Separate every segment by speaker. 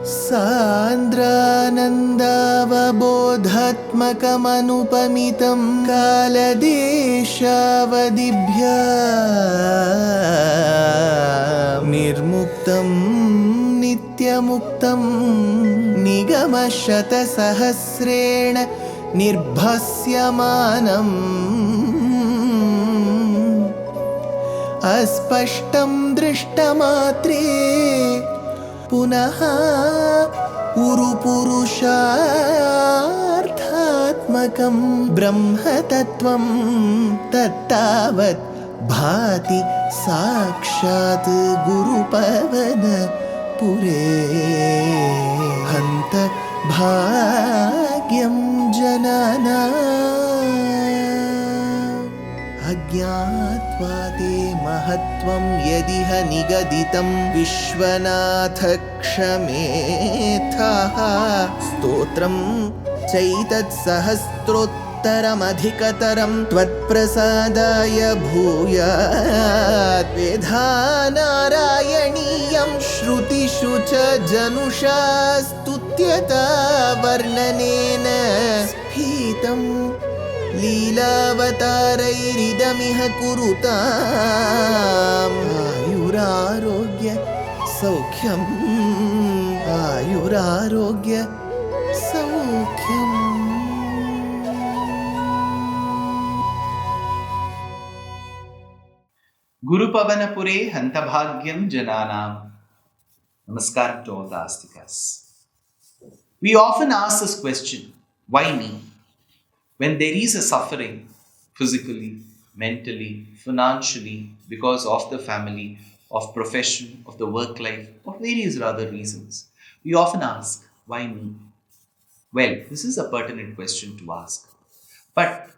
Speaker 1: सान्द्रानन्दावबोधात्मकमनुपमितं कालदेशावदिभ्या निर्मुक्तं नित्यमुक्तं निगमशतसहस्रेण निर्भास्यमानम् अस्पष्टं दृष्टमात्रे पुनः उरुपुरुषार्थात्मकं ब्रह्मतत्त्वं तत्तावत् भाति साक्षात् गुरुपवनपुरे हन्त भाग्यं जनानाम् अज्ञात्वा ते महत्त्वं यदिह निगदितं विश्वनाथ क्षमेथः स्तोत्रं चैतत्सहस्रोत्तरमधिकतरं त्वत्प्रसादाय भूयात् वेधा नारायणीयं श्रुतिषु च जनुषा स्तुत्यता वर्णनेन स्फीतं लीलावतारैरिदमिह कुरुताम् आयुरारोग्य सौख्यम् आयुरारोग्य सौख्यम्.
Speaker 2: Guru Pavanapure Hantabhagyam Jananam. Namaskaram to all the Astikas. We often ask this question, why me? When there is a suffering, physically, mentally, financially, because of the family, of profession, of the work life, of various other reasons, we often ask, why me? Well, this is a pertinent question to ask. But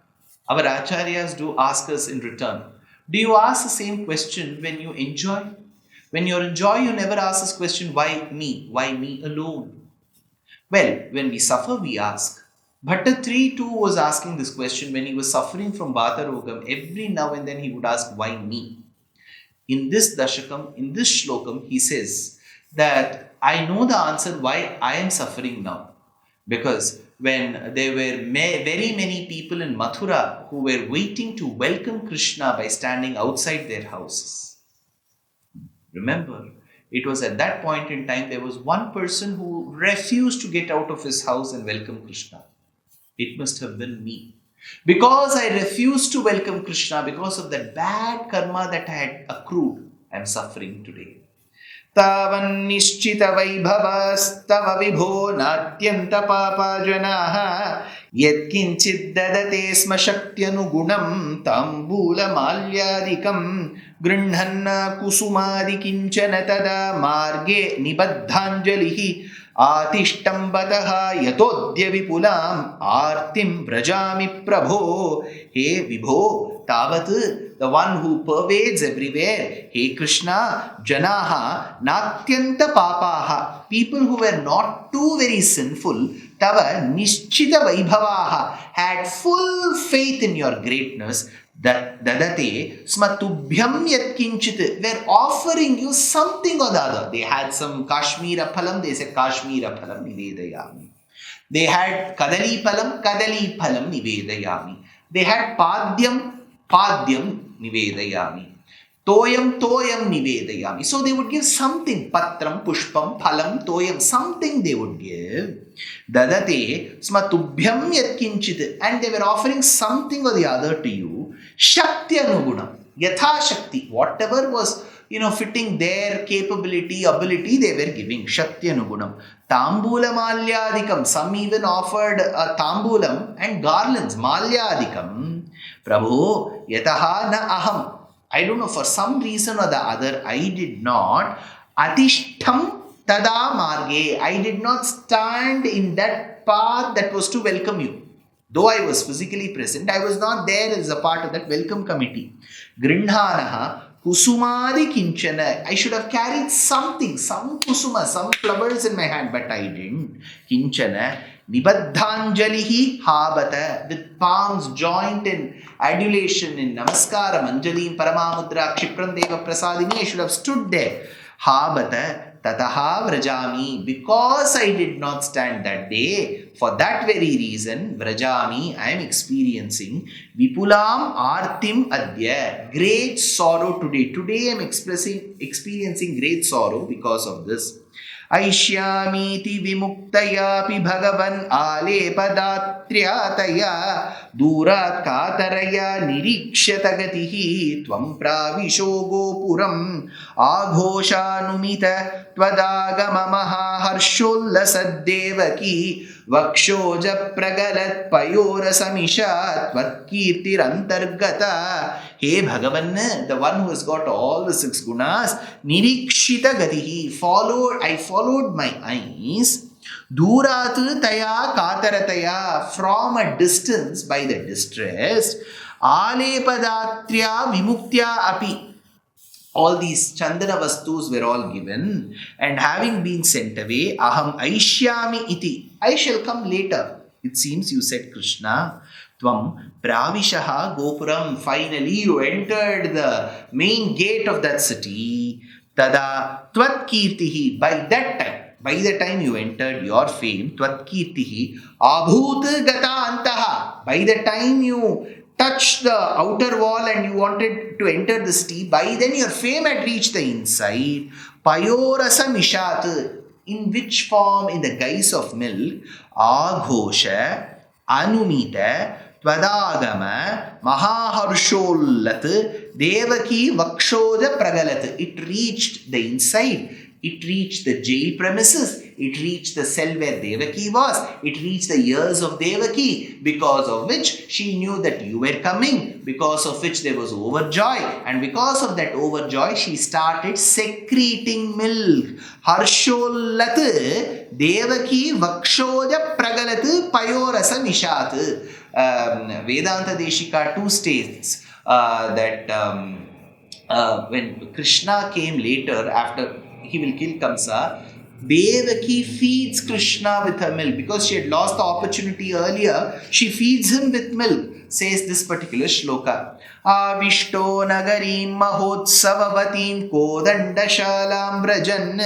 Speaker 2: our acharyas do ask us in return, do you ask the same question when you enjoy? When you enjoy, you never ask this question, why me? Why me alone? Well, when we suffer, we ask. Bhattatiri too was asking this question when he was suffering from Bhatarogam. Every now and then he would ask, why me? In this Dashakam, in this Shlokam, he says that I know the answer why I am suffering now. Because when there were very many people in Mathura who were waiting to welcome Krishna by standing outside their houses. Remember, it was at that point in time there was one person who refused to get out of his house and welcome Krishna. It must have been me. Because I refused to welcome Krishna, because of that bad karma that I had accrued, I am suffering today. Tavan nishchita vaibhavastava vibho natyanta papa janaha yatkinchid dadate sma shaktyanugunam tambula malyadikam grinhanna kusumadi kinchana tada marge nibaddhanjalihi Atishtam bataha yatodya vipulam artim vrajami prabho. Hey Vibho, Tavat, the one who pervades everywhere. Hey Krishna, Janaha, Natyanta papaha, people who were not too very sinful, Tava Nishchita Vaibhavaha, had full faith in your greatness. That dadate smatubhyam yatkinchit, were offering you something or the other. They had some Kashmira phalam, they said Kashmira phalam nivedayami. They had Kadali phalam nivedayami. They had Padyam nivedayami. Toyam nivedayami. So they would give something, Patram, Pushpam, Phalam, Toyam, something they would give. Dadate smatubhyam yatkinchit, and they were offering something or the other to you. Shakti anugunam, yatha shakti, whatever was fitting their capability, ability, they were giving. Shakti anugunam. Tambula malyadikam, some even offered a tambulam and garlands, malyadikam. Prabhu, yataha na aham. I don't know, for some reason or the other, I did not. Atishtham tada marge, I did not stand in that path that was to welcome you. Though I was physically present, I was not there as a part of that welcome committee. Grindhanaha kusumadi kinchana. I should have carried something, some kusuma, some flowers in my hand, but I didn't. Kinchana nibaddhanjalihi habata, with palms joined in adulation, in namaskara, manjali, paramamudra, kshipram deva prasadini. I should have stood there. Habata tataha vrajami. Because I did not stand that day, for that very reason, vrajami, I am experiencing vipulam artim adya, great sorrow today. Today I am experiencing great sorrow because of this. Aishyamiti vimuktayapi bhagavan alepadatryataya durat kataraya nirikshyatagatihi tvam pravisho gopuram aghoshanumita tvadagamamaha harshollasaddevaki vakshoja pragalat payorasamisha tvatkirtirantargata. Hey Bhagavan, the one who has got all the 6 gunas, nirikshita gatihi, I followed my eyes, durat taya katarataya, from a distance by the distressed, alepadatya vimuktya api. All these chandana vastus were all given, and having been sent away, aham aishyami iti, I shall come later. It seems you said, Krishna, tvam pravishaha gopuram, finally you entered the main gate of that city. Tada tvatkirtihi, by the time you entered, your fame, tvatkirtihi abhut gata antaha, by the time you touched the outer wall and you wanted to enter the city, by then your fame had reached the inside. Payorasa mishat, in which form? In the guise of milk. Aghosha anumita tvadagama mahaharshollat devaki vakshoja pragalat. It reached the inside. It reached the jail premises. It reached the cell where Devaki was. It reached the ears of Devaki, because of which she knew that you were coming, because of which there was overjoy, and because of that overjoy she started secreting milk. Harshollat Devaki vakshoja pragalat payorasa mishat. Vedanta Deshika 2 states that when Krishna came later, after he will kill Kamsa, Devaki feeds Krishna with her milk because she had lost the opportunity earlier. She feeds him with milk, says this particular shloka. Avishto nagarim mahotsavavatim kodandashalam brajan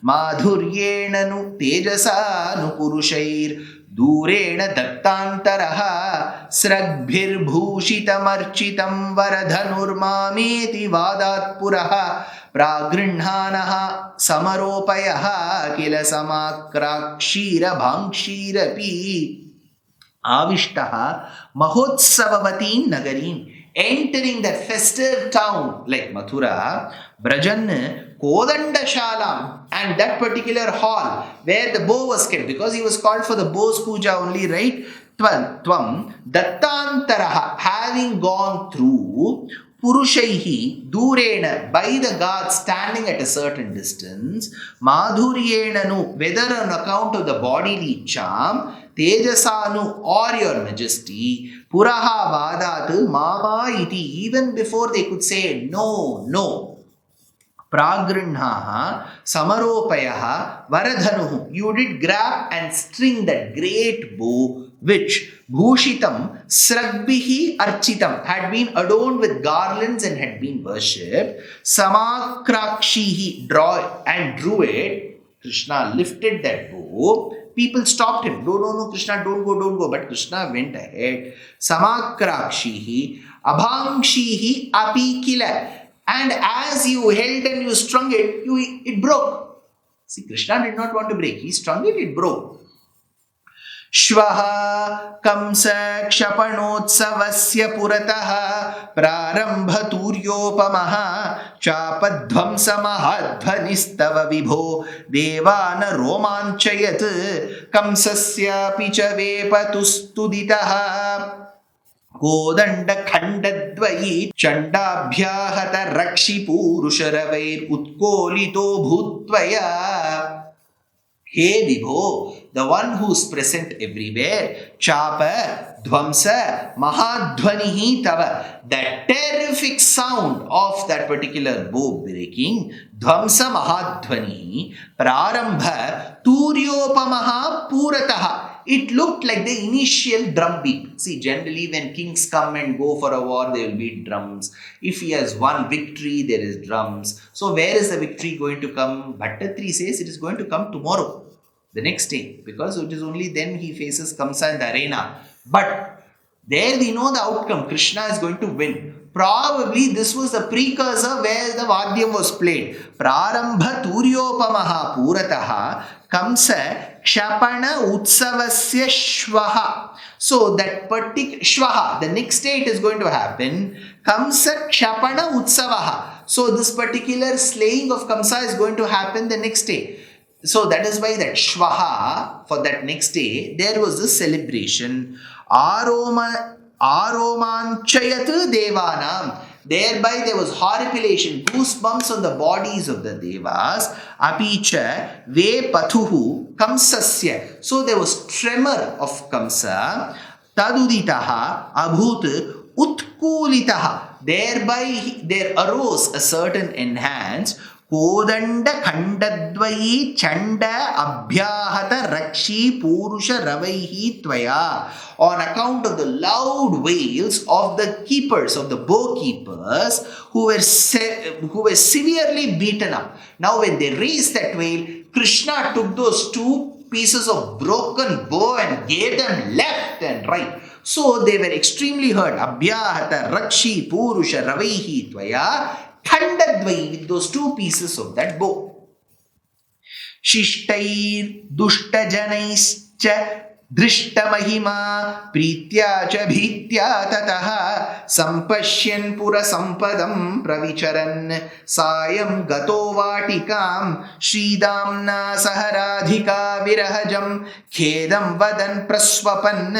Speaker 2: madhuryena nu tejasa nu purushair durena dattantaraha sragbhir bhushitamarchitam varadhanurmameti vadat puraha pragrinhanaha samaropayaha kila samakrakshira bhangshirapi. Avishtaha mahotsavavatim nagarim, entering that festive town like Mathura, Brajan Kodandashalam, and that particular hall where the bow was kept, because he was called for the bow's puja only, right? Tvam dattantaraha, having gone through, Purushaihi durena, by the gods standing at a certain distance, madhuryenanu, whether on account of the bodily charm, tejasanu, or your majesty, puraha vadat mama iti, even before they could say no, no. Pragrinhaha samaropayaha varadhanuhu, you did grab and string that great bow which Bhushitam Sragbihi Architam, had been adorned with garlands and had been worshipped. Samakrakshihi, drew it. Krishna lifted that bow. People stopped him. No, Krishna, don't go. But Krishna went ahead. Samakrakshihi Abhangshihi Apikila. And as you held and you strung it, it broke. See, Krishna did not want to break. He strung it, it broke. Shvaha kamsa kshapanotsavasya purataha prarambha turyopamaha chapadvamsa mahadvanistava vibho devana romanchayat kamsasya picha vepatustuditaha kodanda khandadvayi chandabhyahata rakshi purusharavair utkolito bhutvaya. Hey Vibho, the one who is present everywhere, Chapa, Dvamsa, Mahadvanihi Tava, that terrific sound of that particular bow breaking, Dvamsa Mahadvanihi, Prarambha, Turyopamaha Purataha, it looked like the initial drum beat. See, generally when kings come and go for a war, there will be drums. If he has won victory, there is drums. So where is the victory going to come? Bhattatiri says it is going to come tomorrow, the next day, because it is only then he faces Kamsa in the arena. But there we know the outcome. Krishna is going to win. Probably this was the precursor where the Vadyam was played. Prarambha Turyopamaha Purataha Kamsa Kshapana Utsavasya Shvaha. So that particular Shvaha, the next day it is going to happen. Kamsa Kshapana Utsavaha. So this particular slaying of Kamsa is going to happen the next day. So that is why that Shvaha, for that next day, there was this celebration. Aromanchayat Devanam. Thereby there was horripilation, goosebumps on the bodies of the Devas. Apicha Ve Pathuhu Kamsasya. So there was tremor of Kamsa. Taduditaha Abhut Utkulitaha. Thereby there arose a certain enhance. Kodanda Khandadvayi Chanda Abhyahata Rakshi Purusha Ravaihi Tvaya. On account of the loud wails of the keepers, of the bow keepers, who were severely beaten up. Now when they raised that wail, Krishna took those two pieces of broken bow and gave them left and right. So they were extremely hurt. Abhyahata Rakshi Purusha Ravaihi Tvaya. Khandadvai, with those two pieces of that bow. Shishtair Dushtajanaischa Drishta Mahima Pritya cha Bhitya Tataha Sampashyan Pura Sampadam Pravicharan Sayam Gato Vatikam Sridamna Saharadhika Virahajam Khedam Vadan Praswapan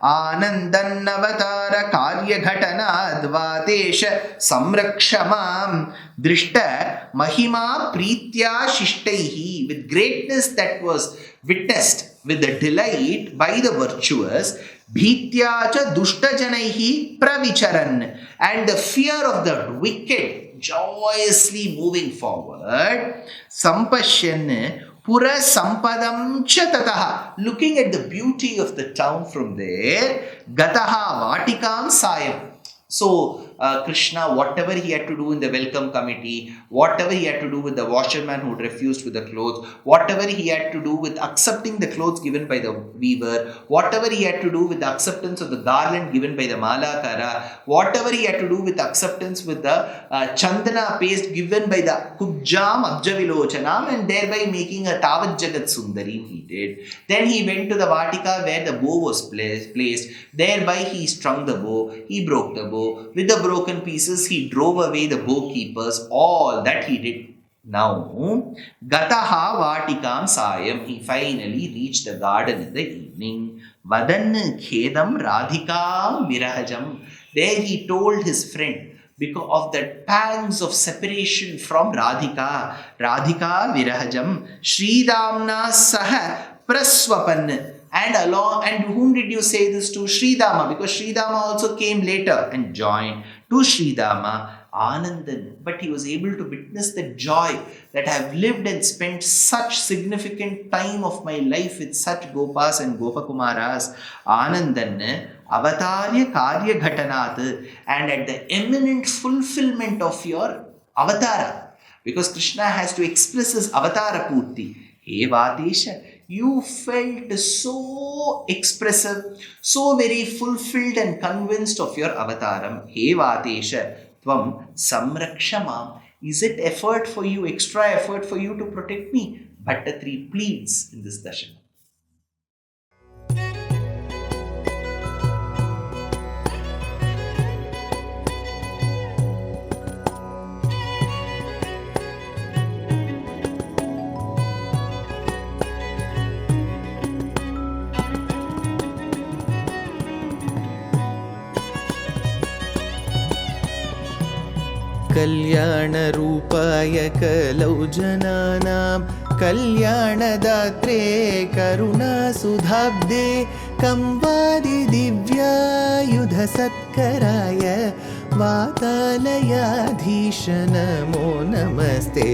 Speaker 2: Anandan Avatara Karya Ghatanad Vatesha Samrakshamam Drishta Mahima Pritya Shishtaihi. With greatness that was witnessed, with the delight by the virtuous, Bhitya cha Dushtajanaihi Pravicharan, and the fear of the wicked joyously moving forward. Sampashyan Pura Sampadam Chatataha, looking at the beauty of the town from there. Gataha Vatikam Sayam. So Krishna, whatever he had to do in the welcome committee, whatever he had to do with the washerman who refused with the clothes, whatever he had to do with accepting the clothes given by the weaver, whatever he had to do with the acceptance of the garland given by the malakara, whatever he had to do with acceptance with the chandana paste given by the Kubjam Abjavilochanam, and thereby making a Tavat Jagat Sundari, he did. Then he went to the Vatika where the bow was placed. Thereby he strung the bow, he broke the bow. With the broken pieces, he drove away the bow keepers. All that he did. Now, Gataha Vatikam Sayam, he finally reached the garden in the evening. Vadan Khedam Radhikam Virahajam. There he told his friend, because of the pangs of separation from Radhika Virahajam, Sridamna Saha Praswapan. And whom did you say this to? Sridama, because Sridama also came later and joined to Sridama. Anandan, but he was able to witness the joy that I have lived and spent such significant time of my life with such Gopas and Gopakumaras. Anandan, Avatarya Karya Ghatanat, and at the imminent fulfillment of your avatara, because Krishna has to express his avatara purti. He Vatesha, you felt so expressive, so very fulfilled and convinced of your avataram. He Vatesha, Tvam Samrakshamam. Is it effort for you, extra effort for you to protect me? Bhattatiri pleads in this Dashakam.
Speaker 1: कल्याणरूपाय कलौ जनानां कल्याणदात्रे करुणासुधाब्दे कंवादि दिव्यायुधसत्कराय वातालयाधीश नमो नमस्ते।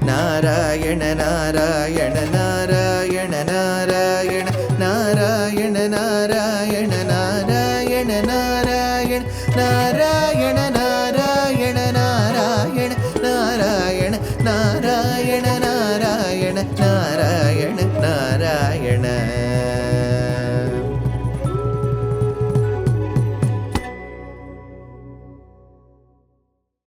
Speaker 1: नारायण नारायण नारायण नारायण नारायण नारायण नारायण नारायण नारायण नारायण नारायण नारायण नारायण नारायण नारायण नारायण